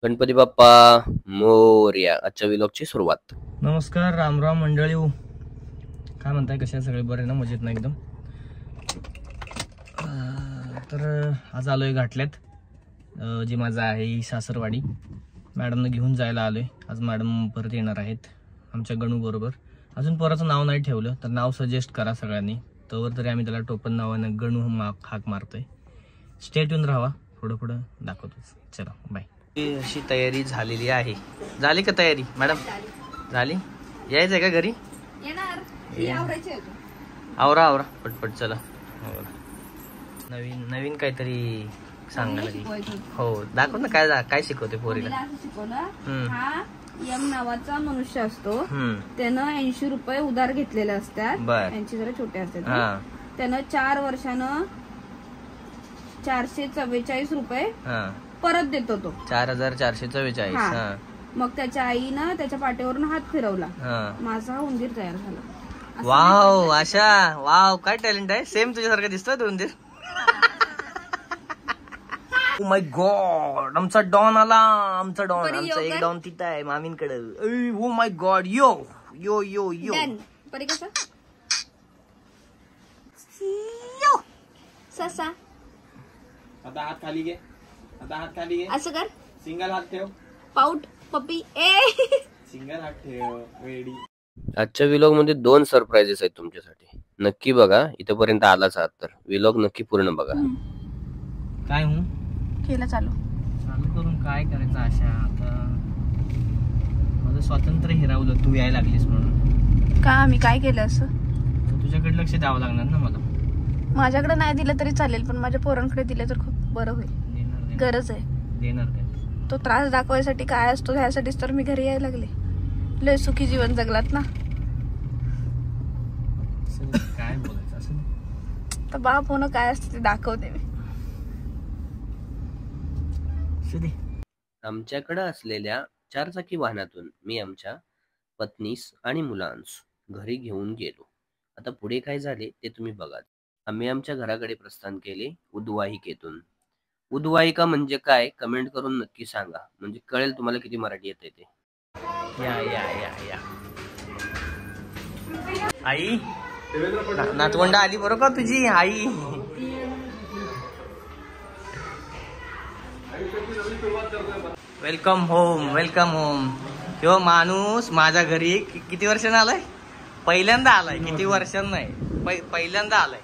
गणपती बाप्पा मोरया. आजच्या व्लॉगची सुरुवात. नमस्कार, राम राम मंडळी. काय म्हणताय, कशा सगळे बरे ना? मजेत ना एकदम. तर आज आलोय घाटल्यात, जी माझा आहे सासरवाडी. मॅडमनं घेऊन जायला आलोय. आज मॅडम परत येणार आहेत आमच्या गणू बरोबर. अजून पोराचं नाव नाही ठेवलं, तर नाव सजेस्ट करा सगळ्यांनी. तोवर तरी आम्ही त्याला टोपण नावानं गणू हाक मारतोय. स्टे ट्यून राहा, पुढं पुढं दाखवतोच. चला बाय. अशी तयारी झालेली आहे. झाली का तयारी मॅडम? झाली. यायचंय का घरी? आवरा आवरा पटपट. चला. नवीन नवीन काहीतरी सांगायला. हो, दाखव ना. काय शिकवते पोरीला? यम नावाचा मनुष्य असतो. त्यानं 80 रुपये उधार घेतलेले असतात. 80 जरा छोटे असतात. त्यानं 4 वर्षानं 444 रुपये परत देतो तो. 4444. मग त्याच्या आईनं त्याच्या पाठीवरून हात फिरवला. माझा उंदीर तयार झाला. वाव आशा, वाव काय टॅलेंट आहे. सेम तुझ्यासारखं दिसतोय तो उंदीर. ओ माय गॉड, आमचा डॉन आला. आमचा एक डॉन तिथं आहे मामींकडे. Oh my God. यो यो यो यो. परी कसं ससा. आता हात खाली घे. असं कर. सिंगल हात ठेव. पाऊट पप्पी. सिंगल हात ठेव. रेडी. आजच्या व्लॉग मध्ये 2 सरप्राइजेस आहेत तुमच्यासाठी. नक्की बघा. इथपर्यंत आलाच आहात तर व्लॉग नक्की पूर्ण बघा. काय हूं केलं चालू करून काय करायचं आशा? आता माझं स्वातंत्र्य हिरावलं तू यायला लागलीस म्हणून. का मी काय केलं असं? तुझ्याकडे लक्ष द्यावं लागणार ना मला. माझ्याकडे नाही दिलं तरी चालेल, पण माझ्या पोरांकडे दिलं तर खूप बरं होईल. गरज आहे. देणार. तो त्रास दाखवायसाठी काय असतो ह्यासाठीच तर मी घरी यायला लागले. लय सुखी जीवन जगलात ना. काय बोलायचं असं? तर बाप होणं काय असतं ते दाखवते मी. आमच्याकडे असलेल्या 4 चाकी वाहनातून मी आमच्या पत्नीस आणि मुलांस घरी घेऊन गेलो. आता पुढे काय झाले ते तुम्ही बघा. आम्ही आमच्या घराकडे प्रस्थान केले उद्वाहिकेतून. उद्वाहिका म्हणजे काय कमेंट करून नक्की सांगा, म्हणजे कळेल तुम्हाला किती मराठी येते ते. या या या या. आई नातवंड आली बरोबर का तुझी आई? Welcome home, welcome home. ह्यो माणूस माझ्या घरी किती वर्षांनी आलाय? पहिल्यांदा आलाय. किती वर्षांनी नाही, पहिल्यांदा आलाय.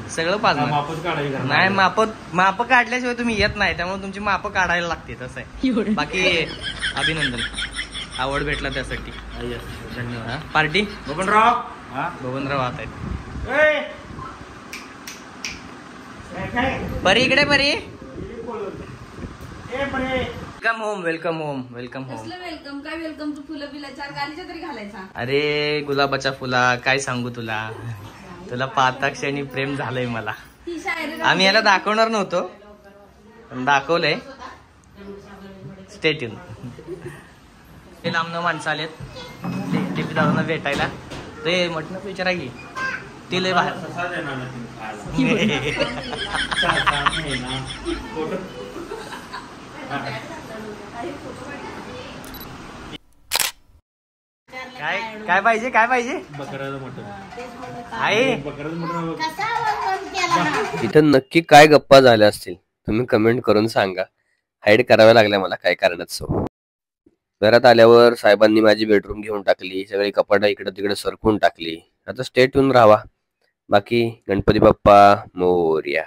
सगळं पाजणार नाही. माप काढल्याशिवाय तुम्ही येत नाही, त्यामुळे तुमची माप काढायला लागते. तसं आहे. बाकी अभिनंदन, आवड भेटला त्यासाठी. धन्यवाद. पार्टी बबनराव आत आहेत. परी इकडे. परी welcome home, welcome home, welcome home. Welcome काय वेलकम? तू फुलं बिला 4 गालीच्या तरी घालायचा. अरे गुलाबाच्या फुला, काय सांगू तुला. तुला पाहता क्षणी प्रेम झालंय मला. आम्ही याला दाखवणार नव्हतो, पण दाखवलंय. Stay tune. हे लांबनं माणसं आलेत टिपी दादांना भेटायला. ते म्हटलं विचारा की ते लय बाहेर. काय पाहिजे? काय पाहिजे? आहे इथं नक्की काय गप्पा झाल्या असतील तुम्ही कमेंट करून सांगा. हाईड कराव्या लागल्या मला काय कारणास्तव. घरात आल्यावर साहेबांनी माझी बेडरूम घेऊन टाकली. सगळी कपाटं इकडे तिकडे सरकून टाकली. आता स्टे ट्यून राहावा. बाकी गणपती बाप्पा मोरया.